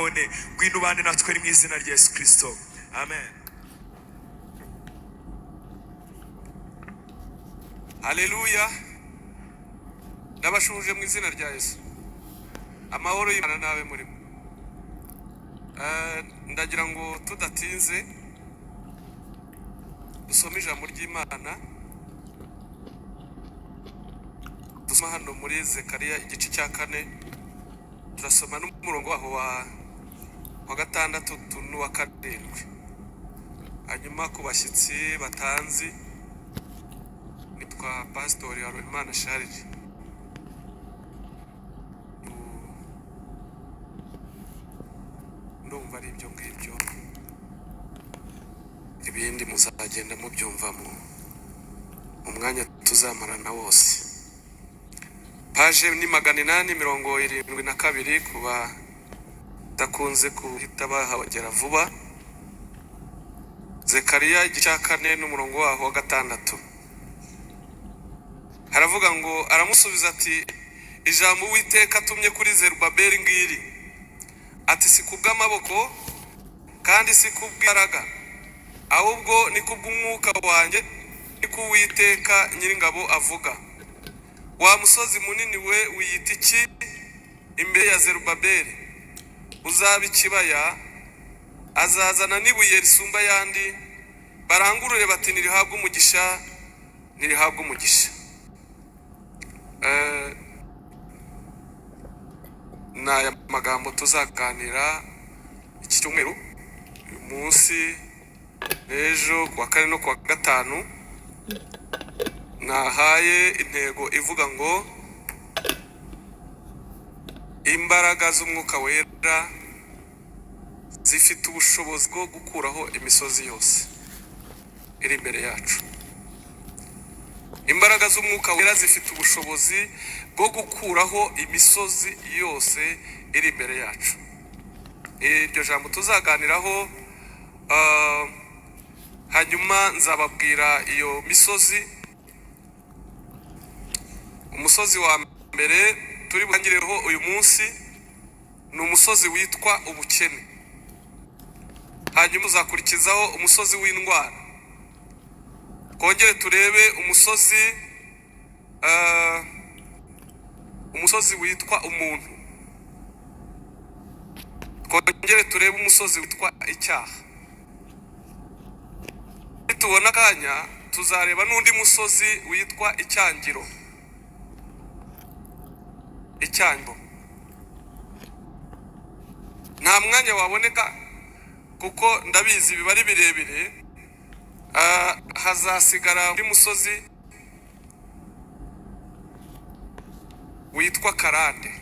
none ngwino ubane natwe mu izina rya Yesu Kristo. Amen. Haleluya. Ndabashuje mu izina rya Yesu. Amahoro y'Imana nawe muri mwe. Ndagira ngo tudatinze dusome ijambo ry'Imana. Dusoma hano muri Zekariya igice cya 4. Turasoma n'umurongo waho wa gatandatu n'uwa 7. Hanyuma ku bashyitsi batanzi nitwa Pastor Imana Charles. Ndumva ari ibyo ngibyo, ibindi muzagenda mubyumva mu mwanya tuzamarana wose. Paje ni 872 kuba takunze kuhita bahagera vuba. Zekariya igice cya 4 n'umurongo waho wa 6. Haravuga ngo aramusubiza ati ijambo Uwiteka atumye kuri Zerubabeli ngiri ati si kubw'amaboko kandi si kubw'imbaraga ahubwo ni kubw'umwuka wanjye niko Uwiteka Nyiringabo avuga. Wa musozi munini we wiyita iki imbere ya Zerubabeli? Uzaba ikibaya, azazana n'ibuye risumba yandi, barangurure bati nirihabwe umugisha, nirihabwe umugisha. N'aya magambo tuzaganira iki cyumweru, uyu munsi, ejo, kuwa 4 no kuwa 5. Nahaye intego ivuga ngo imbaraga z'umwuka wera zifite ubushobozi bwo gukuraho imisozi yose iri imbere yacu. Imbaraga z'umwuka wera zifite ubushobozi bwo gukuraho imisozi yose iri imbere yacu. Iryo jambo tuzaganiraho, hanyuma nzababwira iyo misozi. Umusozi wa mbere turi butangireho uyu munsi ni umusozi witwa ubukene. Hanyuma uzakurikizaho umusozi w'indwara. Kongere turebe umusozi witwa umuntu. Kongere turebe umusozi witwa icyaha. Tubona kanya tuzareba n'undi musozi witwa icyangiro. Icyambo. Nta mwanya waboneka kuko ndabizi biba ari birebire. Hazasigara undi musozi witwa Karande.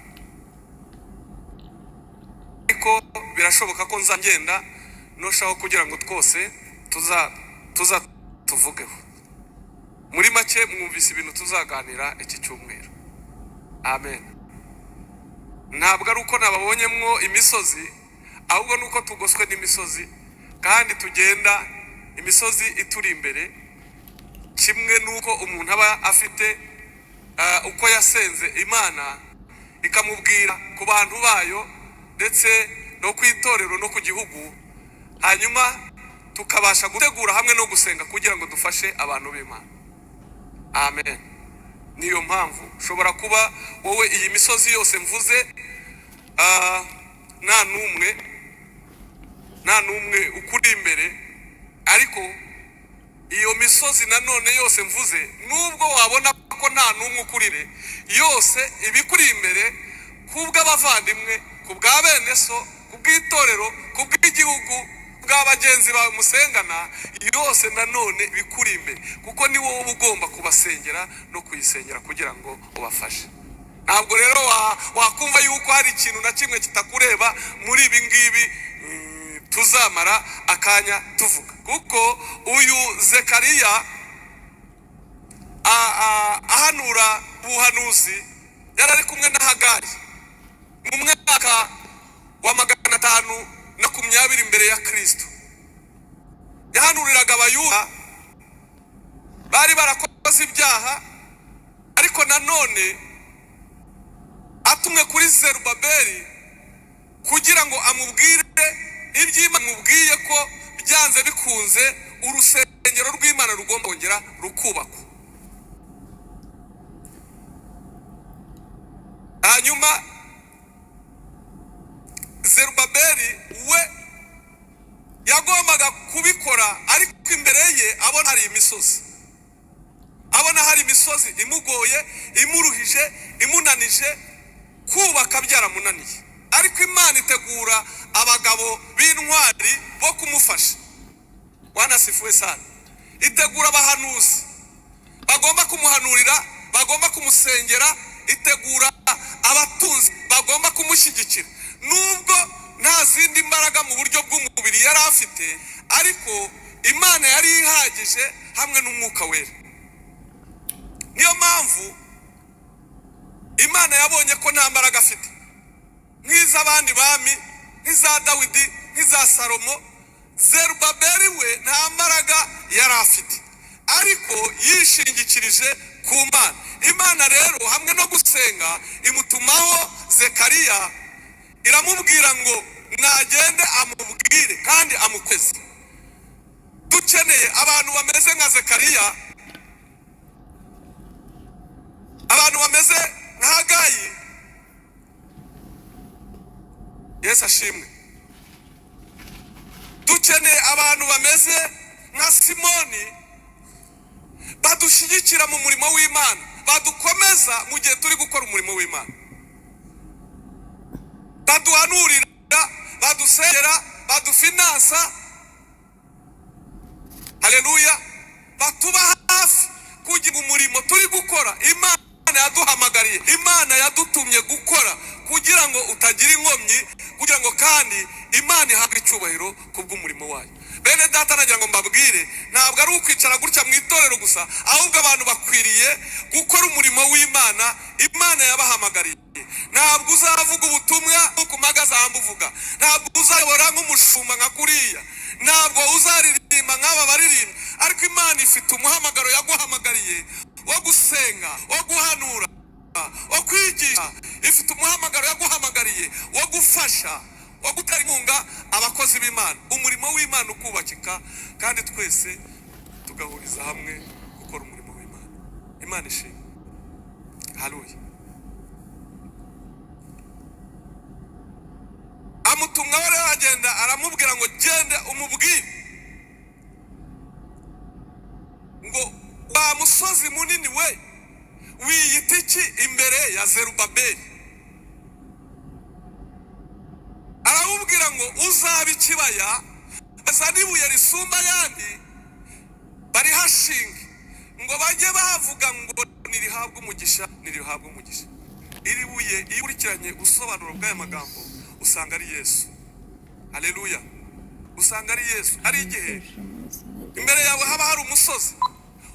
Ariko birashoboka ko nzagenda noshaho kugira ngo twose tuvugeho. Muri make mwumvise ibintu tuzaganira iki cyumweru. Amen. Ntabwo ari uko nababonyemwo imisozi, ahubwo nuko tugoswe n'imisozi kandi tugenda imisozi ituri imbere. Kimwe nuko umuntu aba afite uko yasenze Imana ikamubwira ku bantu bayo ndetse no kwitorero no ku gihugu, hanyuma tukabasha gutegura hamwe no gusenga kugira ngo dufashe abantu b'Imana. Amen. Niyo mpamvu ushobora kuba wowe iyi misozi yose mvuze nta numwe ukuri imbere, ariko iyo misozi nanone yose mvuze nubwo wabona ko nta numwe ukurire, yose ibikuri imbere kubw'abavandimwe, kubwa bene so, kubw'itorero, kubw'igihugu, bw'abagenzi bawe musengana, yose nanone bikuri imbere kuko ni wowe ugomba kubasengera no kuyisengera kugira ngo ubafashe. Ntabwo rero wakumva yuko hari ikintu na kimwe kitakureba muri ibi ngibi tuzamara akanya tuvuga. Kuko uyu Zekariya ahanura ubuhanuzi yarari kumwe na Hagari mu mwaka wa 520 imbere ya Kristo. Yahanuriraga abayuda bari barakoze ibyaha, ariko nanone atumwe kuri Zerubabeli kugira ngo amubwire iby'Imana amubwiye ko byanze bikunze urusengero rw'Imana rugomba kongera rukubakwa. Hanyuma Zerubabeli we yagombaga kubikora, ariko imbere ye abona hari imisozi, abona hari imisozi imugoye, imuruhije, imunanije, kubaka byaramunaniye. Ariko Imana itegura abagabo b'intwari bo kumufasha. Wanasifuwe sana. Itegura abahanuzi bagomba kumuhanurira, bagomba kumusengera, itegura abatunzi bagomba kumushyigikira. Nubwo nta zindi mbaraga mu buryo bw'umubiri yari afite, ariko Imana yari ihagije hamwe n'Umwuka Wera. Niyo mpamvu Imana yabonye ko nta mbaraga afite nk'iz'abandi bami, nk'iza Dawidi, nk'iza Salomo. Zerubabeli we nta mbaraga yari afite, ariko yishingikirije ku Mana. Imana rero hamwe no gusenga imutumaho Zekariya, iramubwira ngo nagende amubwire kandi amukweze. Dukeneye abantu bameze nka Zekariya, abantu bameze nka Hagayi. Yesu ashimwe. Dukeneye abantu bameze nka Simoni, badushyigikira mu murimo w'Imana, badukomeza mu gihe turi gukora umurimo w'Imana, baduhanurira, badusengera, badufinansa. Haleluya. Batuba hafi kugira umurimo turi gukora. Imana yaduhamagariye, Imana yadutumye gukora kugira ngo utagira inkomyi, kugira ngo kandi Imana ihabwe icyubahiro kubw'umurimo wayo. Bene data, nagira ngo mbabwire, ntabwo ari ukwicara gutya mu itorero gusa, ahubwo abantu bakwiriye gukora umurimo w'Imana Imana yabahamagariye. Ntabwo uzavuga ubutumwa ku magazambu uvuga, ntabwo uzayobora nk'umushumba nka kuriya, ntabwo uzaririmba nk'aba baririmba, ariko Imana ifite umuhamagaro yaguhamagariye wo gusenga, wo guhanura, wo kwigisha. Ifite umuhamagaro yaguhamagariye wo gufasha, wo gutera inkunga abakozi b'Imana, umurimo w'Imana ukubakika, kandi twese tugahuriza hamwe gukora umurimo w'Imana. Imana ishimwe. Haleluya. Amutumwa wari agenda aramubwira ngo gende umubwire ngo wa musozi munini we wiyita iki imbere ya Zerubabeli. Aramubwira ngo uzaba ikibaya, azana ibuye risumba ayandi barihashinge, ngo bajye bavuga ngo nirihabwe umugisha, nirihabwe umugisha. Iri buye iyo ukurikiranye usobanuro bw'aya magambo usanga ari Yesu. Haleluya. Usanga ari Yesu. Ari igihe imbere yawe haba hari umusozi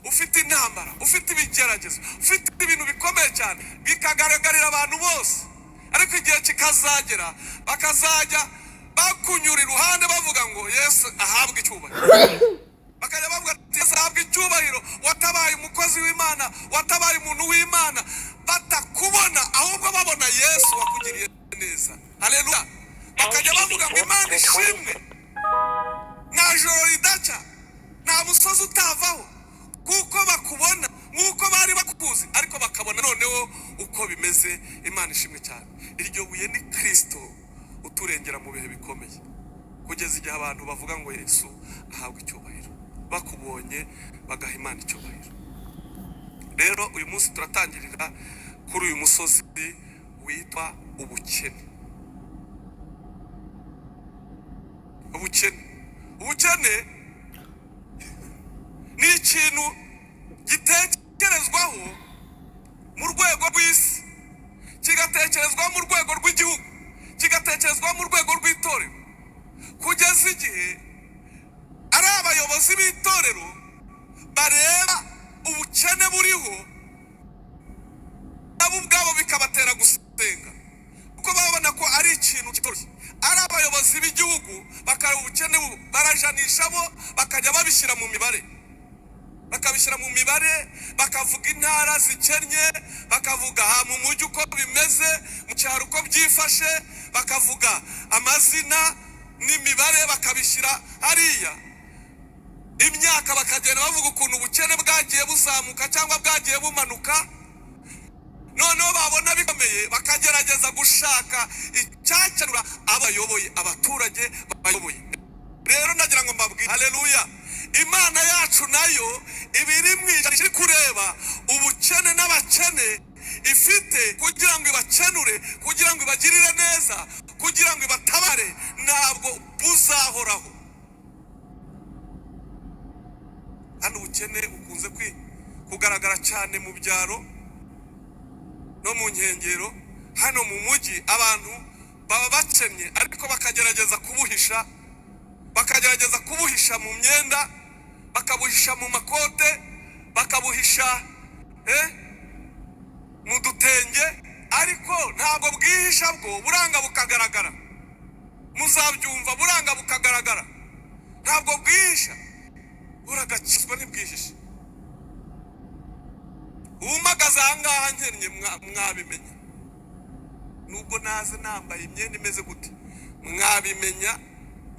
ufite intambara, ufite ibigeragezo, ufite ibintu bikomeye cyane, bikagaragarira abantu bose, ariko igihe kikazagera bakazajya bakunyura iruhande bavuga ngo Yesu ahabwe icyubahiro. Bakajya bavuga ati Yesu ahabwe icyubahiro, watabaye umukozi w'Imana, watabaye umuntu w'Imana, batakubona ahubwo babona Yesu wakugiriye neza. Haleluya. Bakajya bavuga ngo Imana ishimwe, nta joro ridaca, nta musozi utavaho, kuko bakubona nk'uko bari bakuzi, ariko bakabona noneho uko bimeze. Imana ishimwe cyane. Iryo buye ni Kristo uturengera mu bihe bikomeye, kugeza igihe abantu bavuga ngo Yesu ahabwe icyubahiro, bakubonye bagaha Imana icyubahiro. Rero uyu munsi turatangirira kuri uyu musozi witwa ubukene. Ubukene ni ikintu gitekerezwaho mu rwego rw'isi, kigatekerezwaho mu rwego rw'igihugu, kigatekerezwaho mu rwego rw'itorero, kugeza igihe ari abayobozi b'itorero bareba ubukene buriho, nabo ubwabo bikabatera gusenga, kuko babona ko ari ikintu kitoroshye. Ari abayobozi b'igihugu bakareba ubukene barajanisha bo bakajya babishyira mu mibare. bakabishyira mu mibare, bakavuga intara zikennye, bakavuga mu mujyi uko bimeze, mu cyaro uko byifashe, bakavuga amazina n'imibare bakabishyira hariya. Imyaka bakagenda bavuga ukuntu ubukene bwagiye buzamuka cyangwa bwagiye bumanuka. Noneho babona bikomeye bakagerageza gushaka icyakenura abayoboye, abaturage bayoboye. Rero ndagira ngo mbabwire, haleluya, Imana yacu nayo ibiri mwijana kureba ubukene n'abakene ifite kugira ngo ibakenure, kugira ngo ibagirire neza, kugira ngo ibatabare. Ntabwo buzahoraho. Hano ubukene ukunze kugaragara cyane mu byaro no mu nkengero. Hano mu mujyi abantu baba bakennye ariko bakagerageza kubuhisha mu myenda, bakabuhisha mu makote, bakabuhisha mu dutenge, ariko ntabwo bwihisha bwo buranga bukagaragara. Muzabyumva, buranga bukagaragara, ntabwo bwihisha, buragakizwa ntibwihishe. Umagaze ahangaha nkennye mwabimenya, nubwo naze nambaye imyenda imeze gute mwabimenya.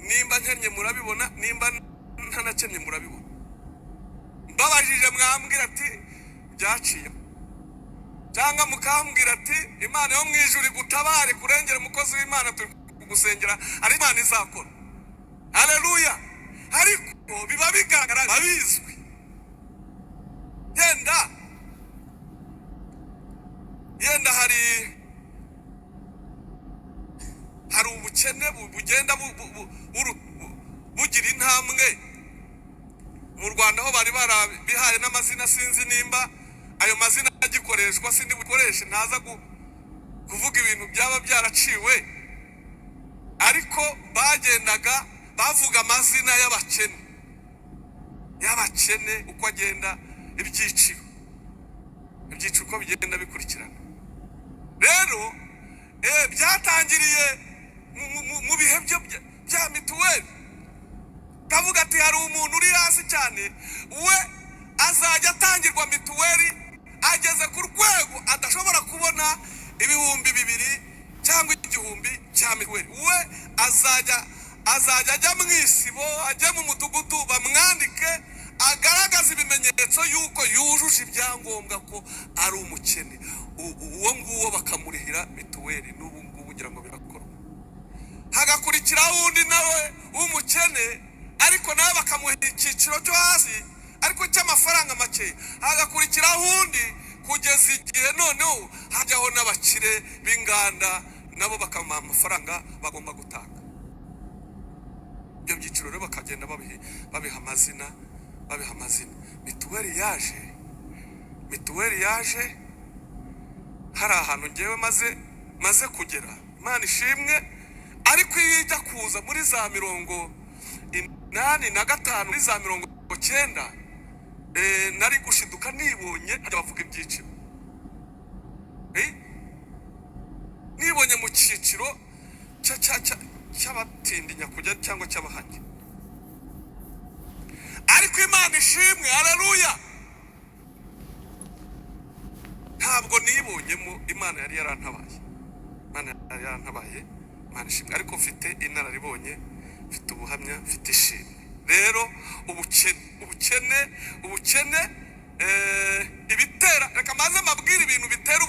Nimba nkennye murabibona, nimba ntanakennye murabibona. Mbabajije mwambwira ati byaciye, cyangwa mukambwira ati Imana yo mu ijuru igutabare kurengera umukozi w'Imana turi kugusengera, ari Imana izakora. Haleluya. Ariko biba bigaragara, babizwi. Yenda hari ubukene bugenda bugira intambwe. Mu Rwanda ho bari barabihaye n'amazina, sinzi nimba ayo mazina agikoreshwa, sindi bukoreshe, ntaza kuvuga ibintu byaba byaraciwe, ariko bagendaga bavuga amazina y'abakene uko agenda ibyiciro uko bigenda bikurikirana. Rero byatangiriye mu bihe bya mituweli. Kavuga ati hari umuntu uri hasi cyane, we azajya atangirwa mituweli ageze ku rwego adashobora kubona 2,000 cyangwa 1,000 cya mituweli. We azajya ajya mu isibo, ajya mu mudugudu bamwandike, agaragaza ibimenyetso yuko yujuje ibyangombwa ko ari umukene. Uwo nguwo bakamurihira mituweli. N'ubu ngubu ugira ngo birakorwa. Hagakurikiraho undi nawe w'umukene, ariko nawe bakamuha icyiciro cyo hasi ariko cy'amafaranga make. Hagakurikiraho undi kugeza igihe noneho hajyaho n'abakire b'inganda, nabo bakamuha amafaranga bagomba gutanga. Ibyo byiciro rero bakagenda babiha amazina. Mituweli yaje hari ahantu ngewe maze kugera, Imana ishimwe. Ariko iyo ijya kuza muri za 85 muri za 90, nari gushiduka nibonye hajya bavuga ibyiciro. Nibonye mu cyiciro cy'abatindinya kujya cyangwa cy'abahanye. Ariko Imana ishimwe, haleluya, ntabwo nibonyemo. Imana yari yarantabaye, Imana ishimwe. Ariko mfite inararibonye, mfite ubuhamya, mfite ishimwe. Rero ubukene ibitera, reka maze mbabwire ibintu bitera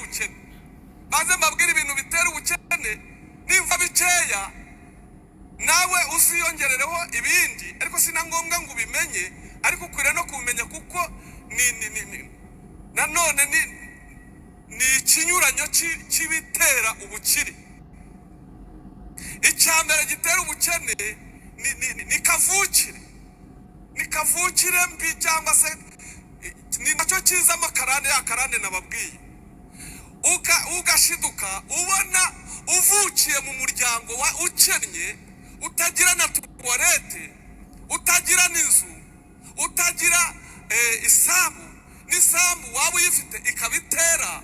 ubukene. Nimva bikeya nawe uziyongerereho ibindi, ariko sina ngombwa ngo ubimenye, ariko ukwiriye no kumenya kuko nanone ni ikinyuranyo cy'ibitera ubukire. Icyambere gitera ubukene ni kavukire mbi, cyangwa se ni nacyo kizamo akarande nababwiye. Ugashiduka ubona uvukiye mu muryango ukennye, utagira na tuwarete, utagira n'inzu, utagira isambu, n'isambu waba uyifite ikabitera.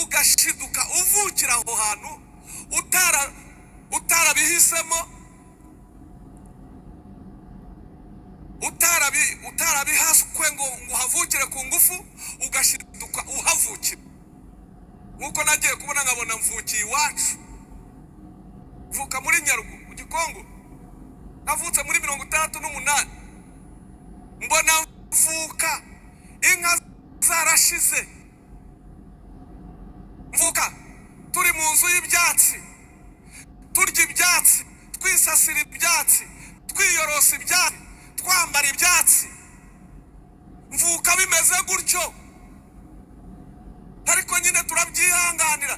Ugashiduka uvukira aho hantu utarabihisemo, utarabihaswe ngo uhavukire ku ngufu ugashiduka uhavukira. Nkuko nagiye kubona nkabona mvukiye iwacu, mvuka muri Nyarugenge mu Gikongo, navutse muri 68, mbona mvuka inka zarashize, mvuka turi mu nzu y'ibyatsi, turya ibyatsi, twisasira ibyatsi, twiyorosa ibyatsi, twambara ibyatsi, mvuka bimeze gutyo. Ariko nyine turabyihanganira,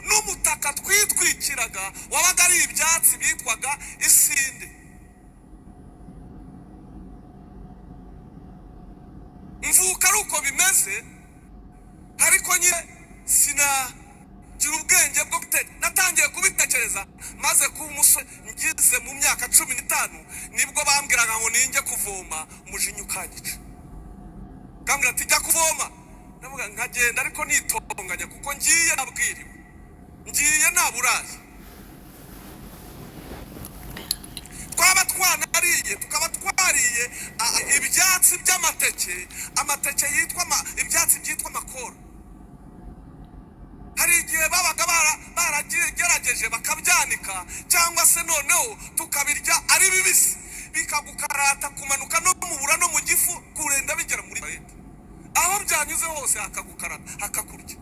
n'umutaka twitwikiraga wabaga ari ibyatsi bitwaga isinde. Mvuka ari uko bimeze, ariko nyine sinagira ubwenge bwo natangiye kubitekereza maze kuba umusore ngize mu myaka 15, nibwo bambwiraga ngo ninjye kuvoma umujinya ukanyica. Kambwira ati jya kuvoma, ndavuga nkagenda ariko nitonganya kuko ngiye nabwiriwe, ngiye naburaye. Twaba twanariye tukaba twariye ibyatsi by'amateke, amateke yitwa ibyatsi byitwa makoro. Hari igihe babaga baragerageje bakabyanika, cyangwa se noneho tukabirya ari bibisi, bikagukarata kumanuka no mu bura no mu gifu kurenda bigera muri leta. Aho byanyuze hose hakagukarata hakakurya.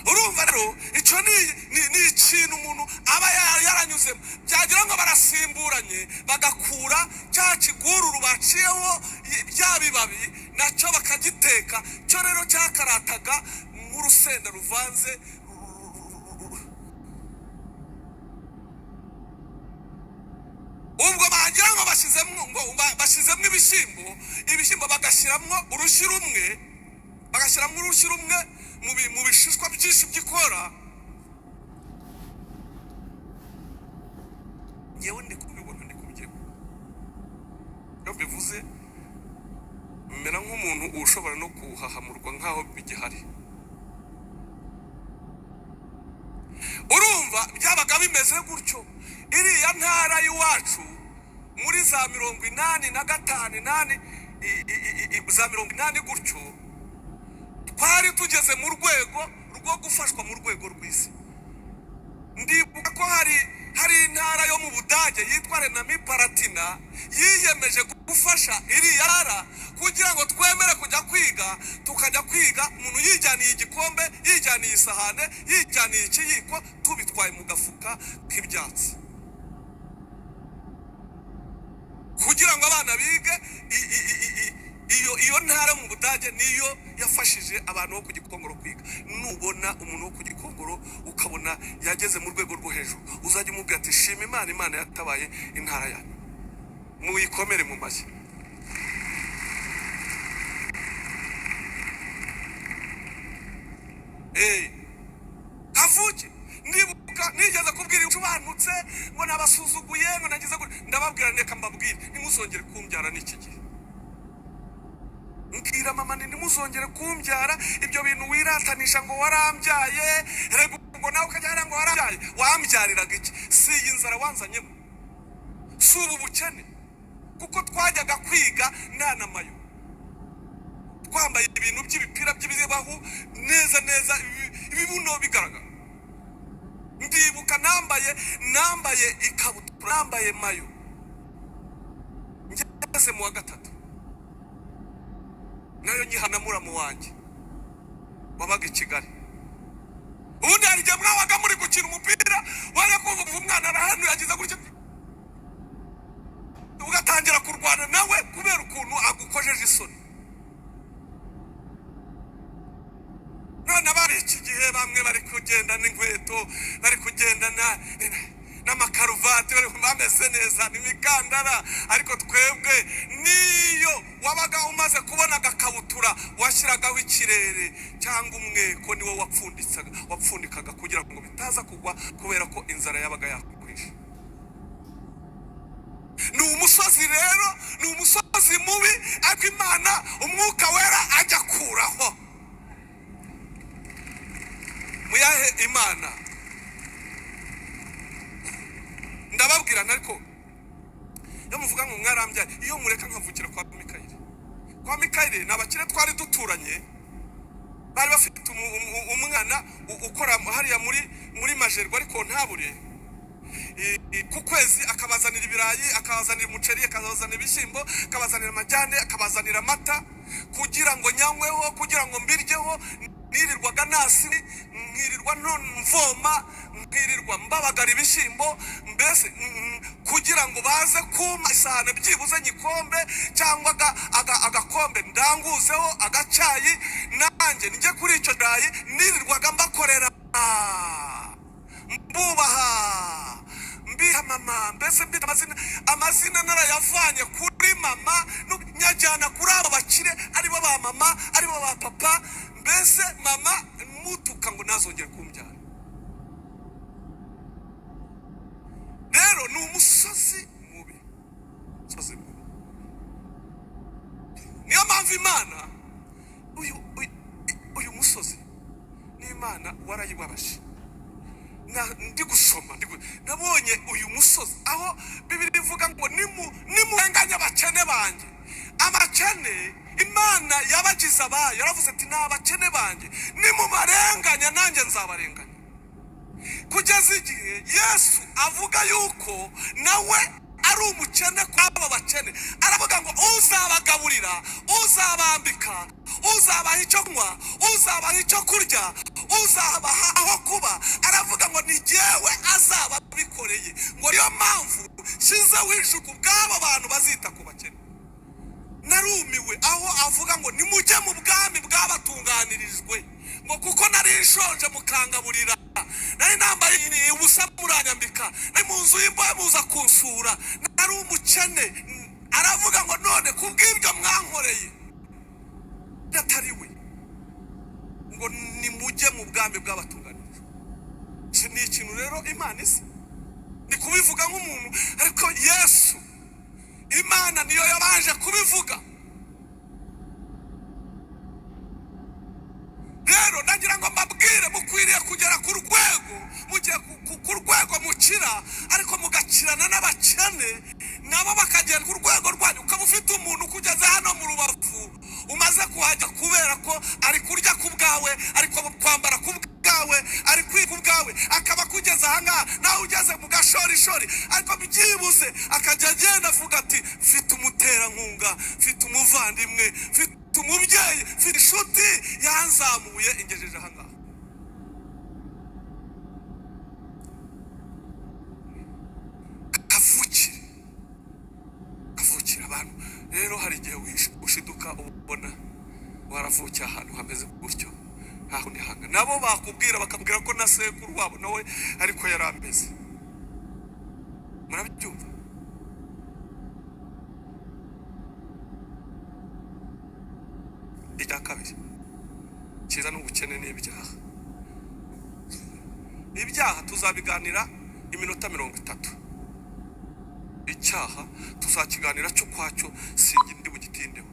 Urumva rero icyo ni ikintu umuntu aba yaranyuzemo, byagira ngo barasimburanye bagakura cya kigururu baciyeho bya bibabi nacyo bakagiteka. Cyo rero cyakarataga nk'urusenda ruvanze. Ubwo bagira ngo bashyizemo ibishyimbo bagashyiramo urushyi rumwe mu bishishwa byinshi by'ikora. Ngewe ndi kubibona, ndi kubyemera. Iyo bivuze mera nk'umuntu ushobora no kuhahamurwa nk'aho bigihari. Urumva byabaga bimeze gutyo. Iriya ntara y'iwacu muri za 85 za 80 gutyo, twari tugeze mu rwego rwo gufashwa mu rwego rw'isi. Ndibuka ko hari intara yo mu Budage yitwa Renami Paratina yiyemeje gufasha iriya ntara kugira ngo twemere kujya kwiga, tukajya kwiga umuntu yijyaniye igikombe, yijyaniye isahane, yijyaniye ikiyiko, tubitwaye mu gafuka k'ibyatsi, kugira ngo abana bige. Iyo ntara mu Budage niyo yafashije abantu bo ku Gikongoro kwiga. Nubona umuntu wo ku Gikongoro ukabona yageze mu rwego rwo hejuru, uzajya umubwira ati shima Imana, Imana yatabaye intara yanyu. Muyikomere mu mashyi. Kavuke ndibuka nigeze kubwira ucubanutse ngo nabasuzuguye ngo nagize ndababwira neka mbabwire nimuzongere kumbyara n'iki gihe. Mbwira mama nimuzongere kumbyara, ibyo bintu wiratanisha ngo warambyaye, rego ngo nawe ukajya ngo warambyaye. Wambyariraga iki? Si iyi nzara wanzanyemo, si ubu bukene, kuko twajyaga kwiga nta namayo, twambaye ibintu by'ibipira by'ibibahu neza ibibuno bigaragara. Ndibuka nambaye ikabutura, nambaye mayo, ngeze mu wa 3, nayo nyihana muramu wanjye wabaga i Kigali. Ubundi hari igihe mwabaga muri gukina umupira, wajya kumva umwana arahanu yagize gutya, ugatangira kurwana nawe kubera ukuntu agukojeje isoni. None abari iki gihe bamwe bari kugenda n'inkweto, bari kugenda n'amakaruvati, bameze neza n'imikandara. Ariko twebwe niyo wabaga umaze kubona agakabutura washyiragaho ikirere cyangwa umweko, niwo wapfundikaga kugira ngo bitaza kugwa, kubera ko inzara yabaga yakwishe. Ni umusozi rero, ni umusozi mubi, ariko Imana umwuka wera ajya kuraho. Muyahe Imana. ndababwira ariko iyo muvuga ngo mwarambyaye, iyo mureka nkavukira kwa Mikayire nabakire twari duturanye, bari bafite umwana ukora hariya muri Majerwa ariko ntabure ku kwezi akabazanira ibirayi, akabazanira umuceri, akabazanira ibishyimbo, akabazanira amajyane, akabazanira amata kugira ngo nyanyweho, kugira ngo mbiryeho. Nirirwaga nasi, nkirirwa mvoma, nkirirwa mbabagara ibishyimbo, mbese kugira ngo baze kuma isahane byibuze nyikombe cyangwa agakombe ndanguzeho agacyayi, nanjye njye kuri icyo dayi nirirwaga mbakorera, mbubaha, mbiha mama, mbese mbita amazina narayavanye kuri mama nyajyana kuri abo bakire, aribo ba mama, aribo ba papa, mbese mama mutuka ngo nazongera kumbyara. Rero ni umusozi mubi, niyo mpamvu Imana uyu musozi ni Imana warayibabashe. Ndi gusoma nabonye uyu musozi aho Bibiliya ivuga ngo nimurenganya abakene banjye. Abakene Imana yabagize abayo, yaravuze ati n'abakene banjye nimubarenganya nanjye nzabarenganya. Kugeza igihe Yesu avuga yuko nawe ari umukene kw'abo bakene, aravuga ngo uzabagaburira, uzabambika, uzabaha icyo kunywa, uzabaha icyo kurya, uzabaha aho kuba, aravuga ngo ni jyewe azaba bikoreye. Ngo niyo mpamvu shize wishuka ubw'abo bantu bazita ku bakene. Narumiwe aho avuga ngo nimujye mu bwami bw'abatunganirijwe, ngo kuko nari nshonje mukangaburira, nari nambaye ubusa muranyambika, nari mu nzu y'imbohe muza kunsura, nari umukene. Aravuga ngo none kubw'ibyo mwankoreye atari we, ngo nimujye mu bwami bw'abatunganirijwe. Ni ikintu rero Imana isi ni kubivuga nk'umuntu, ariko Yesu Imana niyo yabanje kubivuga. Rero ndagira ngo mbabwire mukwiriye kugera ku rwego, mugiye ku rwego mukira, ariko mugakirana n'abakene nabo bakagera ku rwego rwanyu. Ukaba ufite umuntu ukugeze hano mu Rubavu umaze kuhajya kubera ko ari kurya ku bwawe, ariko kwambara ku bwawe, ari kwiga ubwawe, akaba kugeza ahangaha nawe ugeze mu gashorishori, ariko byibuze akajya agenda avuga ati mfite umuterankunga, mfite umuvandimwe, mfite umubyeyi, mfite inshuti yanzamuye ingejeje ahangaha. Kavukira abantu. Rero hari igihe ushiduka ubona waravukiye ahantu hameze gutyo, ntaho ni hanga. Nabo bakubwira bakabwira ko na sekuru wabo nawe ariko yarameze. Murabyumva? Icya kabiri kiza n'ubukene n'ibyaha. Ibyaha tuzabiganira iminota 30. Icyaha tuzakiganira cyo kwacyo, singi ndi bugitindeho.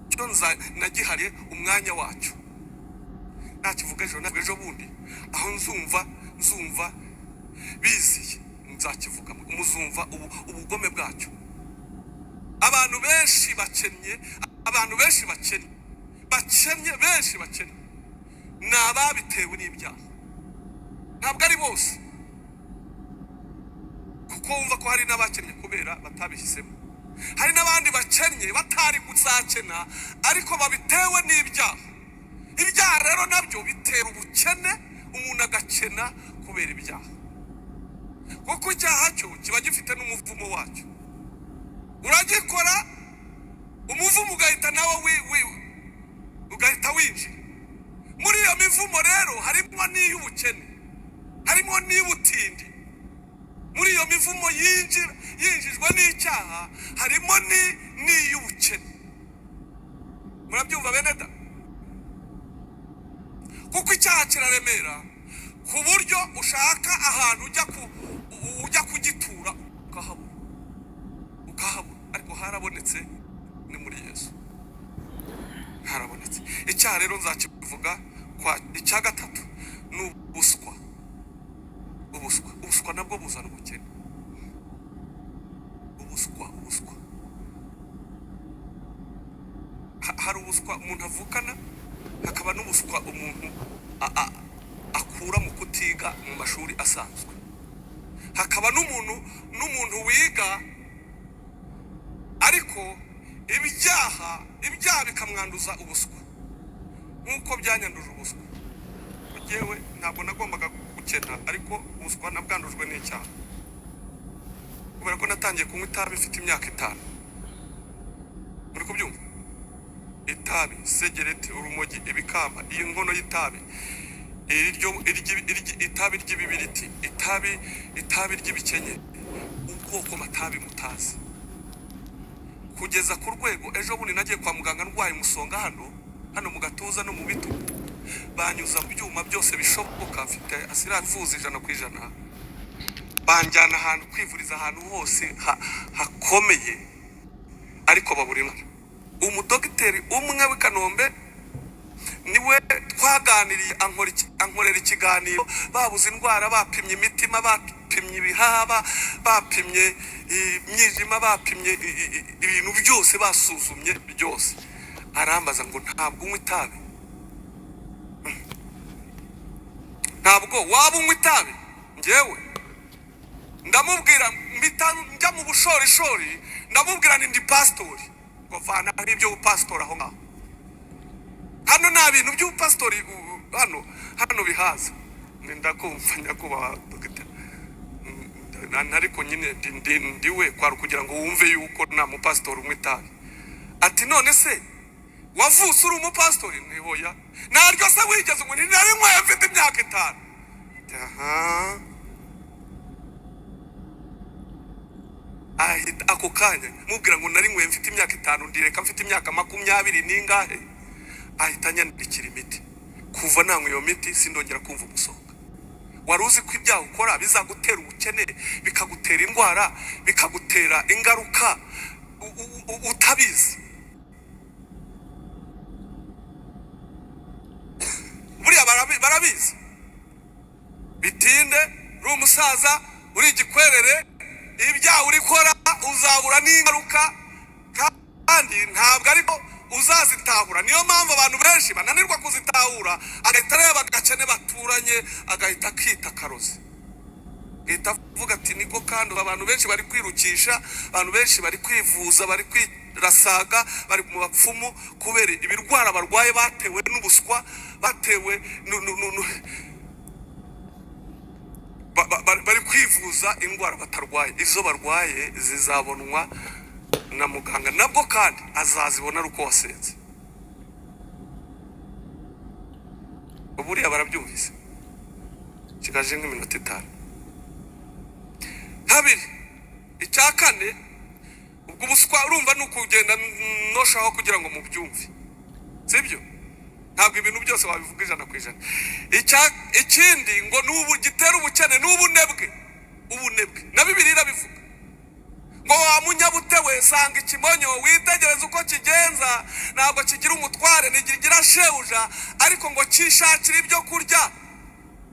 Cyo nagihariye umwanya wacyo. Nakivuga ejo bundi aho nzumva biziye, nzakivuga muzumva ubugome bwacyo. Abantu benshi bakennye, benshi bakennye n'ababitewe n'ibyaha. Ntabwo ari bose, kuko wumva ko hari n'abakennye kubera batabihisemo. Hari n'abandi bakennye batari kuzakena ariko babitewe n'ibyaha. Ibyaha rero nabyo bitera ubukene, umuntu agakena kubera ibyaha, kuko icyaha cyo kiba gifite n'umuvumo wacyo. Uragikora umuvumo ugahita nawe ugahita winjira muri iyo mivumo. Rero harimo n'iy'ubukene, harimo n'iy'ubutindi. Muri iyo mivumo yinjijwe n'icyaha harimo n'iy'ubukene. Murabyumva bene da? Kuko icyaha kiraremera ku buryo ushaka ahantu ujya kugitura ukahabura, ariko harabonetse ni muri Yesu, harabonetse. Icyaha rero nzakivuga kwa icya gatatu ni ubuswa. Ubuswa nabwo buzana ubukene. ubuswa umuntu avukana, hakaba n'ubuswa umuntu akura mu kutiga mu mashuri asanzwe, hakaba n'umuntu wiga ariko ibyaha bikamwanduza ubuswa nk'uko byanyanduje ubuswa. Yewe ntabwo nagombaga gukena, ariko ubuswa nabwandujwe n'icyaha kubera ko natangiye kunywa itabi mfite imyaka 5. muri kubyumva? Itabi, segereti, urumogi, ibikamba, iyi nkono y'itabi, itabi ry'ibibiriti, itabi ry'ibikenye, ubwoko matabi mutazi, kugeza ku rwego ejo bundi nagiye kwa muganga ndwaye umusonga hano mu gatuza no mu bitugu, banyuza mu byuma byose bishoboka, mfite asiravuza 100%, banjyana ahantu kwivuriza ahantu hose hakomeye, ariko babura umudogiteri umwe w'i Kanombe niwe twaganiriye ankorera ikiganiro, babuze indwara, bapimye imitima, bapimye ibihaha, bapimye imyijima, bapimye ibintu byose, basuzumye byose, arambaza ngo ntabwo unywa itabi. Ntabwo waba unywa itabi? Ngewe ndamubwira njya mu bushorishori, ndamubwira ndi pastori, ngo vana ibyo pastor aho ngaho. Hano nta bintu by'upastori hano bihaza. Ndakumva nyakuba dogita, ariko nyine ndiwe kwari kugira ngo wumve yuko nta mupastori umwe itabi. Ati none se wavutse uri umupastori? Nihoya. Naryo se wigeze ngo nari nkwaye mfite imyaka 5? Aha. Ako kanya mubwira ngo nari nkwaye mfite imyaka 5, ndireka mfite imyaka 20 n'ingahe, ahita nyandikira imiti. Kuva nanywa iyo miti sindongera kumva umusonga. Wari uzi ko ibyaha ukora bizagutera ubukene, bikagutera indwara, bikagutera ingaruka utabizi? Buriya barabizi. Bitinde uri umusaza, uri igikwerere, ibyaha urikora uzabura n'ingaruka, kandi ntabwo ariko uzazitahura. Niyo mpamvu abantu benshi bananirwa kuzitahura, agahita areba agakene baturanye, agahita akita karozi, agahita avuga ati niko kandi abantu benshi bari kwirukisha, abantu benshi bari kwivuza, bari kwirasaga, bari mu bapfumu kubera ibirwara barwaye batewe n'ubuswa, batewe bari kwivuza indwara batarwaye. Izo barwaye zizabonwa na muganga, nabwo kandi azazibona ari uko wasenze. Buriya barabyumvise. Kigaje nk'iminota 5. Kabiri, icya kane, ubwo buswa urumva nuko ugenda noshaho kugira ngo mubyumve, sibyo? Ntabwo ibintu byose wabivuga 100%. Ikindi ngo nubu gitera ubukene n'ubunebwe, na Bibiliya irabivuga ngo wamunyabute we sanga ikimonyo witegereza uko kigenza, ntabwo kigira umutware ntigira shebuja, ariko ngo kishakira ibyo kurya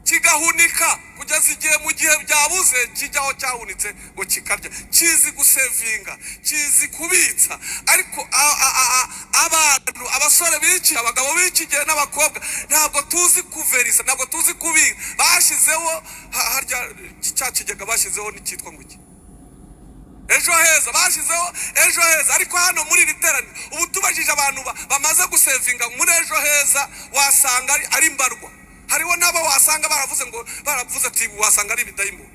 kigahunika kugeza igihe mu gihe byabuze kijyaho cyahunitse ngo kikarya. Kizi gusevinga, kizi kubitsa. Ariko abantu, abasore b'iki, abagabo b'iki gihe n'abakobwa, ntabwo tuzi kuverisa, ntabwo tuzi kubika. Bashyizeho harya cya kigega bashyizeho n'icyitwa ngo iki, ejo heza, bashyizeho ejo heza. Ariko hano muri iri teraniro ubu tubajije abantu bamaze gusevinga muri ejo heza, wasanga ari mbarwa. Hariho nabo wasanga baravuze ati wasanga ari ibidayimoni.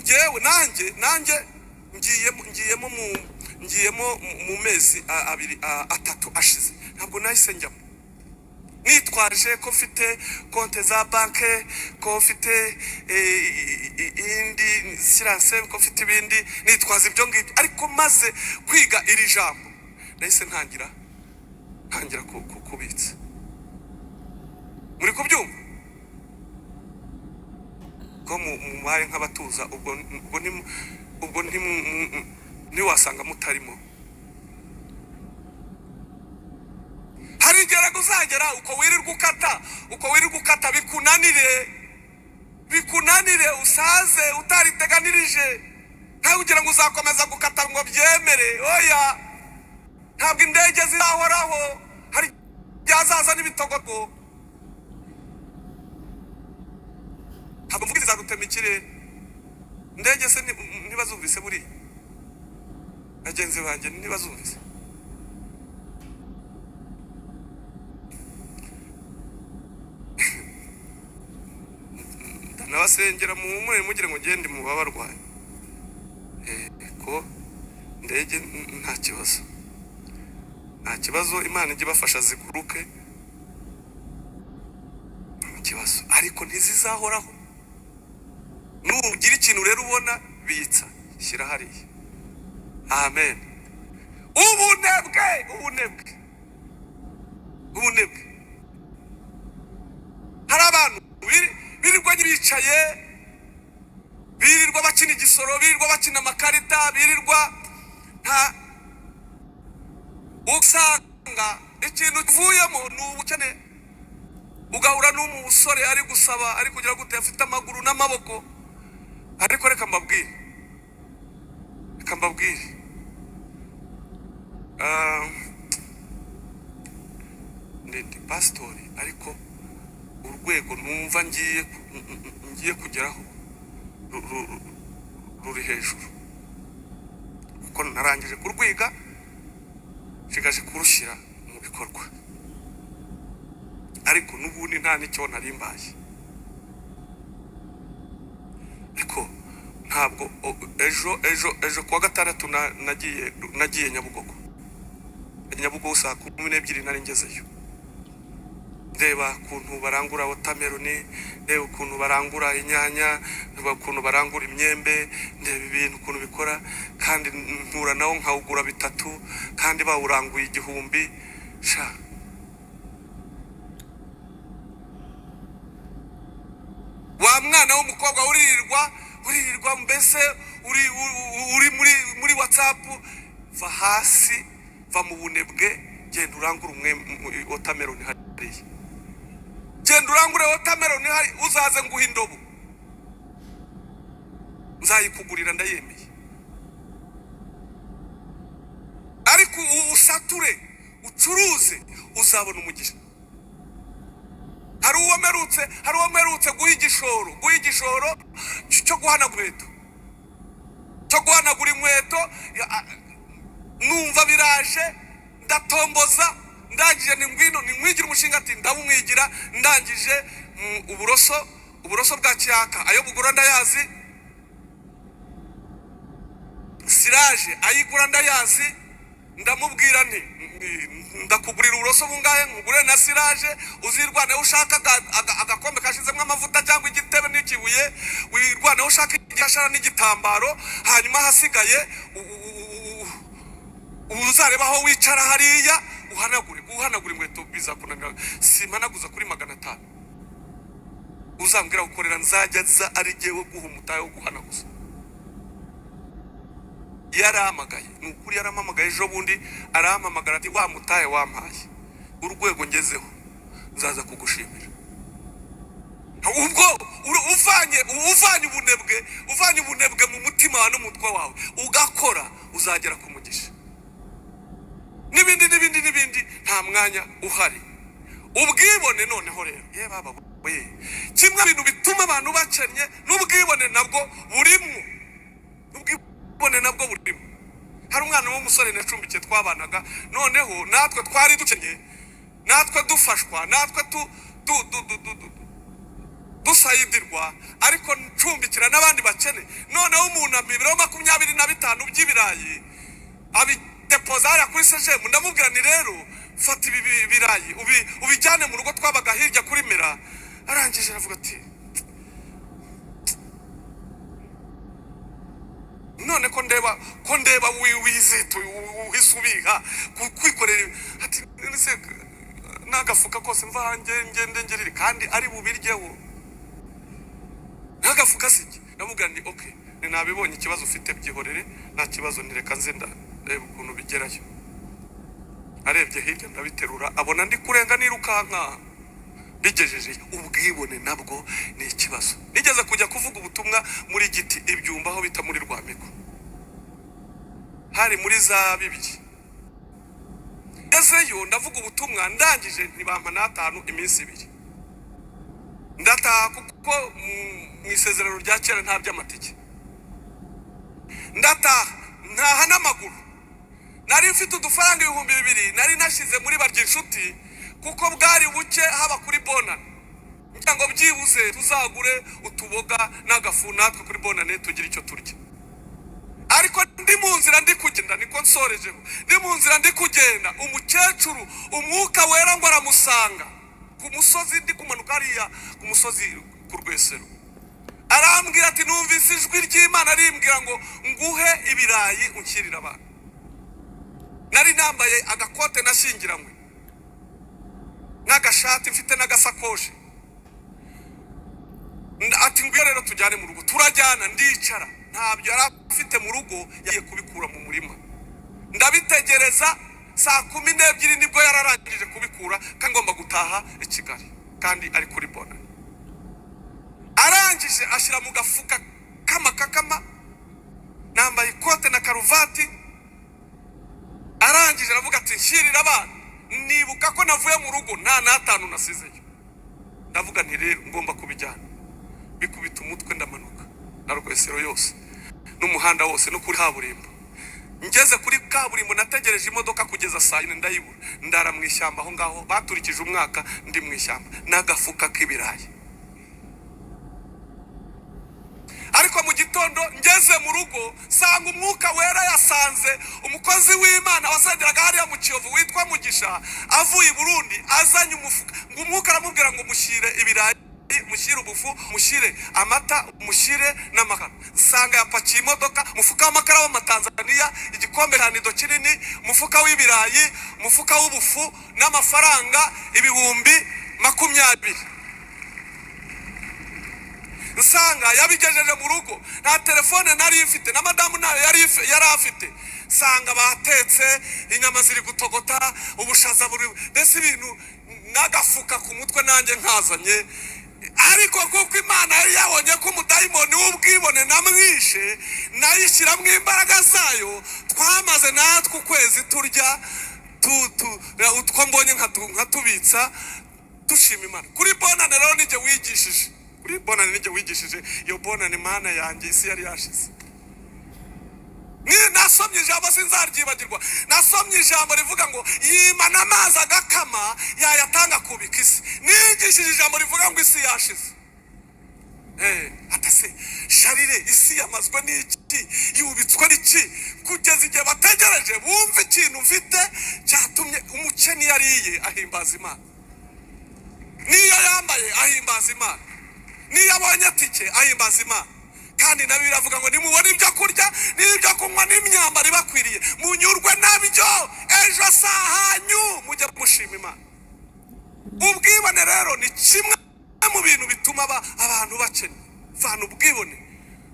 Ngewe nanjye ngiyemo mu mezi 3 ashize, ntabwo nahise njyamo. Nitwaje ko mfite konte za banke, ko mfite indi siranse, ko mfite ibindi, nitwaza ibyo ngibyo. Ariko maze kwiga iri jambo nahise ntangira kubitsa. Muri kubyumva ko mubaye nk'abatuza, ubwo ntiwasanga mutarimo. Hari igihe uzagera uko wirirwa ukata bikunanire usaze utariteganirije, ntawe ugira ngo uzakomeza gukata ngo byemere. Oya, ntabwo indege zizahoraho, hari byazaza n'ibitogogo. ntabwo mvuga izagutema ikirere. Indege se ntibazumvise buriya bagenzi banjye, ntibazumvise. nabasengera mu humure mugire ngo ngende mu babarwaye ko ndege nta kibazo, Imana ijye bafasha ziguruke ikibazo, ariko ntizizahoraho. Nugira ikintu rero ubona bitsa shyira hariya. Amen. ubunebwe hari abantu birirwa bicaye, birirwa bakina igisoro, birirwa bakina amakarita, birirwa nta usanga ikintu kivuyemo ni ubukene. Ugahura n'umusore ari gusaba, ari kugira gute, afite amaguru n'amaboko, ariko reka mbabwire ndi pastori, ariko urwego numva ngiye kugeraho ruri hejuru, kuko narangije kurwiga, shigaje kurushyira mu bikorwa, ariko n'ubundi nta n'icyo narimbaye. Ariko ntabwo ejo kuwa gatandatu nagiye Nyabugogo saa 12 nari ngezeyo, ndeba ukuntu barangura watermelon, ndeba ukuntu barangura inyanya, ndeba ukuntu barangura imyembe, ndeba ibintu ukuntu bikora, kandi mpura nawo nkawugura 3 kandi bawuranguye 1000. sha wa mwana w'umukobwa uririrwa mbese uri muri WhatsApp, va hasi, va mu bunebwe, genda urangura watermelon hariya, genda urangure watermelon hari, uzaze nguha indobo nzayikugurira, ndayemeye. Ariko usature ucuruze, uzabona umugisha. Hari uwo merutse guha igishoro cyo guhanagura inkweto, numva biraje, ndatomboza, ndangije nimwigira umushinga, ati ndabumwigira, ndangije uburoso bwa kiyaka ayo bugura ndayazi, siraje ayigura ndayazi, ndamubwira nti ndakugurira uburoso bungahe, nkugure na siraje, uzirwane ushaka agakombe kashizemo amavuta cyangwa igitebe n'ikibuye, wirwane ushaka igishara n'igitambaro, hanyuma hasigaye uzareba aho wicara hariya uhanagura inkweto, bizakunanira. Simpanaguza kuri 500, uzambwira gukorera nzajya ari jewe guha umutahe wo guhanaguza. Yaramagaye, nukuri yaramamagaye ejo bundi, arampamagara ati wa mutahe wampaye, urwego ngezeho nzaza kugushimira. Ubwo uvanye ubunebwe mu mutima wa n'umutwe wawe, ugakora, uzagera ku mugisha. N'ibindi nta mwanya uhari. Ubwibone noneho rero, baba we, kimwe bintu bituma abantu bacennye, n'ubwibone nabwo burimo. Hari umwana w'umusore nacumbikiye twabanaga, noneho natwe twari dukenye, natwe dufashwa, natwe dusayidirwa, ariko ncumbikira n'abandi bakene. Noneho umuntu 25 by'ibirayi abidepoza hariya kuri sejemu, ndamubwira ni rero fata ibi birayi ubijyane mu rugo, twabaga hirya kuri Mera. Arangije aravuga ati none ko ndeba wizito uhisubiha kwikorera, ati nagafuka kose mva ngende kandi ari bubiryeho, nagafuka siki. Namubwira ndi okay, ni nabibonye ikibazo ufite byihorere, nta kibazo, nireka nzenda reba ukuntu bigerayo. Arebye hirya ndabiterura, abona ndi kurenga nirukanka, bigejeje. Ubwibone nabwo ni ikibazo. Nigeze kujya kuvuga ubutumwa muri Giti Ibyumba, aho bita muri Rwamiko, hari muri za 2. Ngezeyo ndavuga ubutumwa ndangije ntibampa n'atanu iminsi 2. Ndataha kuko mu isezerano rya kera nta by'amatike. Ndataha ntaha n'amaguru. Nari mfite udufaranga 2,000 nari nashize muri barya inshuti kuko bwari buke haba kuri bonane. Ngo byibuze tuzagure utuboga n'agafu natwe kuri bonane tugira icyo turya. Ariko ndi mu nzira ndi kugenda niko nsorejeho. Ndi mu nzira ndi kugenda umukecuru umwuka wera ngo aramusanga ku musozi ndi kumanuka hariya ku musozi ku Rwesero. Arambwira ati numvise ijwi ry'Imana rimbwira ngo nguhe ibirayi unkirira abantu. Nari nambaye agakote nashyingiranywe n'agashati mfite n'agasakoshi. Ati ngwira rero tujyane mu rugo. Turajyana ndicara. Ntabyo yari afite mu rugo yagiye kubikura mu murima. Ndabitegereza saa 12 nibwo yararangije kubikura kandi ngomba gutaha i Kigali kandi ari kuri bona. Arangije ashira mu gafuka kama nambaye ikote na karuvati. Arangije aravuga ati nshirira abana. Nibuka ko navuye mu rugo nta n'atanu nasizeyo. Ndavuga nti rero ngomba kubijyana. Bikubita umutwe ndamanuka na Rwesero yose n'umuhanda wose no kuri kaburimbo. Ngeze kuri kaburimbo nategereje imodoka kugeza saa 4 ndayibura. Ndara mu ishyamba aho ngaho baturikije umwaka ndi mu ishyamba n'agafuka k'ibirayi. Ariko mu gitondo ngeze mu rugo sanga umwuka wera yasanze umukozi w'Imana wasenderaga hariya mu Kiyovu witwa Mugisha avuye i Burundi azanye umufuka. Ngo umwuka aramubwira ngo mushyire ibirayi, mushyire ubufu, mushyire amata, mushyire n'amakara. Sanga yapakiye imodoka, mufuka w'amakara wa Tanzania, igikombe cyanido kinini, mufuka w'ibirayi, mufuka w'ubufu n'amafaranga 20,000. Nsanga yabigejeje mu rugo. Nta telefone nari mfite na madamu nayo yari afite. Sanga batetse inyama ziri gutogota, ubushaza buri bese ibintu n'agafuka ku mutwe nanjye nkazanye. Ariko kuko Imana yari yabonye ko umudayimoni w'ubwibone namwishe nayishyira mu imbaraga zayo, twamaze natwe ukwezi turya utwo mbonye nkatubitsa dushima Imana. Kuri bonane rero nije wigishije. Kuri bonane nije wigishije. Iyo bonane Imana yanjye isi yari yashize. Ni nasomye ijambo sinzaryibagirwa. Nasomye ijambo rivuga ngo Imana amazi agakama yayatanga kubika isi. Nigishije ijambo rivuga ngo isi yashize. Atase sharire isi yamazwe n'iki yubitswe n'iki kugeza igihe bategereje bumve ikintu mfite cyatumye umukeni yariye ahimbaza Imana. Niyo yambaye ahimbaza Imana. Niyo abonye tike ahimbaza Imana. Kandi nabi biravuga ngo nimubone ibyo kurya n'ibyo kunywa n'imyambaro ibakwiriye munyurwe nabyo ejo sahanyu mujye mushima Imana. Ubwibone rero ni kimwe mu bintu bituma abantu bakene. Vana ubwibone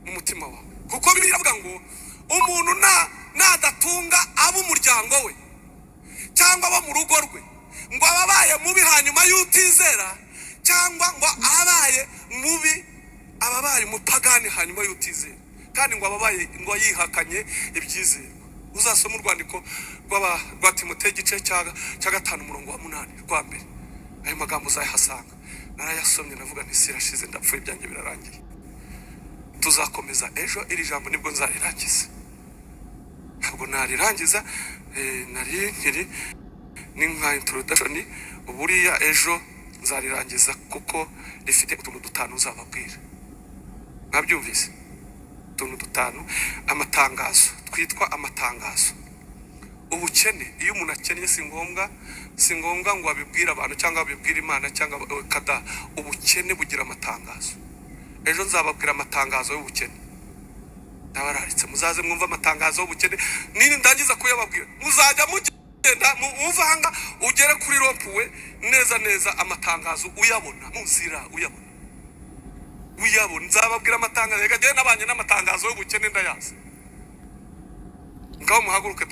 mu mutima wawe. Kuko biravuga ngo umuntu nadatunga abo umuryango we cyangwa abo mu rugo rwe ngo ababaye mubi hanyuma y'utizera cyangwa ngo abaye mubi ababaye umupagani hanyuma y'utizera kandi ngo ababaye ngo yihakanye ibyizerwa. Uzasoma urwandiko rwa Timoteyo igice cya 5:8 rwa mbere. Ayo magambo uzayahasanga. Narayasomye navuga nti sirashize ndapfuye byanjye birarangiye. Tuzakomeza ejo iri jambo nibwo nzarirangiza. Ntabwo narirangiza nari nkiri ni nka introduction. Uburiya ejo nzarirangiza kuko rifite utuntu 5 uzababwira. Nabyumvise utuntu 5 amatangazo twitwa amatangazo. Ubukene iyo umuntu akennye si ngombwa ngo abibwire abantu cyangwa abibwire Imana cyangwa kada. Ubukene bugira amatangazo. Ejo nzababwira amatangazo y'ubukene. Ndabararitse muzaze mwumva amatangazo y'ubukene. Nini ndangiza kuyababwira muzajya mugenda muvanga ugere kuri rompuwe neza amatangazo uyabona muzira uyabona. Nzababwira amatangazo. Rega je nabanye n'amatangazo y'ubukene ndayazi. Ngaho muhaguruke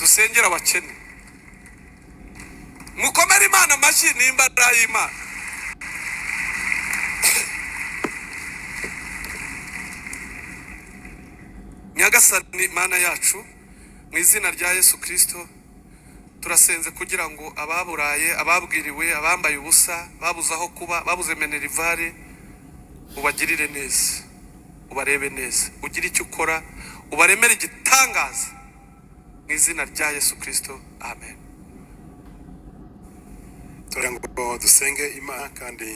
dusengera abakene. Mukomere Imana amashyi n'imbaraga y'Imana. Nyagasani Mana yacu, mu izina rya Yesu Kristo turasenze kugira ngo ababuraye, ababwiriwe, abambaye ubusa, babuze aho kuba, babuze menerivare, ubagirire neza, ubarebe neza, ugire icyo ukora, ubaremere igitangaza mu izina rya Yesu Kristo. Amen. Tugira ngo dusenge Imana kandi